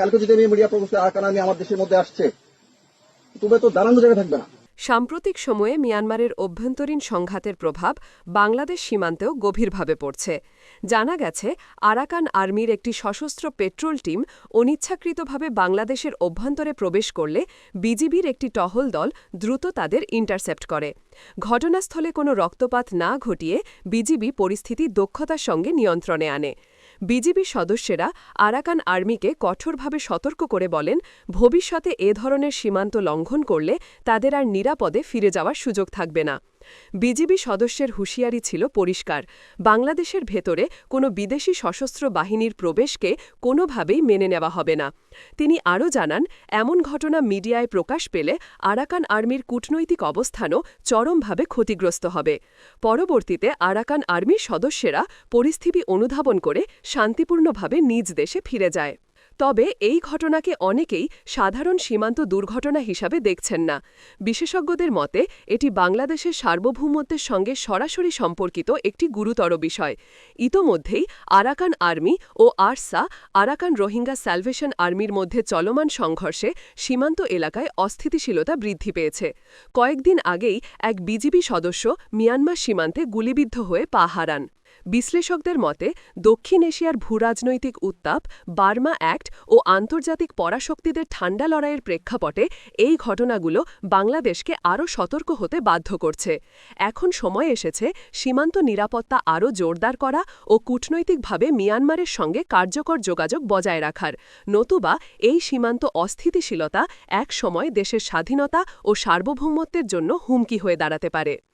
কালকে যদি আমি মিডিয়া প্রকাশ আরাকান আর্মি আমার দেশের মধ্যে আসছে, তবে তো দাঁড়ানোর জায়গা থাকবে না। সাম্প্রতিক সময়ে মিয়ানমারের অভ্যন্তরীণ সংঘাতের প্রভাব বাংলাদেশ সীমান্তেও গভীরভাবে পড়ছে। জানা গেছে, আরাকান আর্মির একটি সশস্ত্র পেট্রোল টিম অনিচ্ছাকৃতভাবে বাংলাদেশের অভ্যন্তরে প্রবেশ করলে বিজিবির একটি টহল দল দ্রুত তাদের ইন্টারসেপ্ট করে। ঘটনাস্থলে কোনো রক্তপাত না ঘটিয়ে বিজিবি পরিস্থিতি দক্ষতার সঙ্গে নিয়ন্ত্রণে আনে। বিজিবি সদস্যরা আরাকান আর্মিকে কঠোরভাবে সতর্ক করে বলেন, ভবিষ্যতে এ ধরনের সীমান্ত লঙ্ঘন করলে তাদের আর নিরাপদে ফিরে যাওয়ার সুযোগ থাকবে না। বিজিবি সদস্যের হুঁশিয়ারি ছিল পরিষ্কার, বাংলাদেশের ভেতরে কোনো বিদেশি সশস্ত্র বাহিনীর প্রবেশকে কোনোভাবেই মেনে নেওয়া হবে না। তিনি আরও জানান, এমন ঘটনা মিডিয়ায় প্রকাশ পেলে আরাকান আর্মির কূটনৈতিক অবস্থানও চরমভাবে ক্ষতিগ্রস্ত হবে। পরবর্তীতে আরাকান আর্মির সদস্যরা পরিস্থিতি অনুধাবন করে শান্তিপূর্ণভাবে নিজ দেশে ফিরে যায়। তবে এই ঘটনাকে অনেকেই সাধারণ সীমান্ত দুর্ঘটনা হিসাবে দেখছেন না। বিশেষজ্ঞদের মতে এটি বাংলাদেশের সার্বভৌমত্বের সঙ্গে সরাসরি সম্পর্কিত একটি গুরুতর বিষয়। ইতোমধ্যেই আরাকান আর্মি ও আরসা, আরাকান রোহিঙ্গা স্যালভেশন আর্মির মধ্যে চলমান সংঘর্ষে সীমান্ত এলাকায় অস্থিতিশীলতা বৃদ্ধি পেয়েছে। কয়েকদিন আগেই এক বিজিবি সদস্য মিয়ানমার সীমান্তে গুলিবিদ্ধ হয়ে পা হারান। বিশ্লেষকদের মতে দক্ষিণ এশিয়ার ভূরাজনৈতিক উত্তাপ, বার্মা অ্যাক্ট ও আন্তর্জাতিক পরাশক্তিদের ঠান্ডা লড়াইয়ের প্রেক্ষাপটে এই ঘটনাগুলো বাংলাদেশকে আরও সতর্ক হতে বাধ্য করছে। এখন সময় এসেছে সীমান্ত নিরাপত্তা আরও জোরদার করা ও কূটনৈতিকভাবে মিয়ানমারের সঙ্গে কার্যকর যোগাযোগ বজায় রাখার, নতুবা এই সীমান্ত অস্থিতিশীলতা এক সময় দেশের স্বাধীনতা ও সার্বভৌমত্বের জন্য হুমকি হয়ে দাঁড়াতে পারে।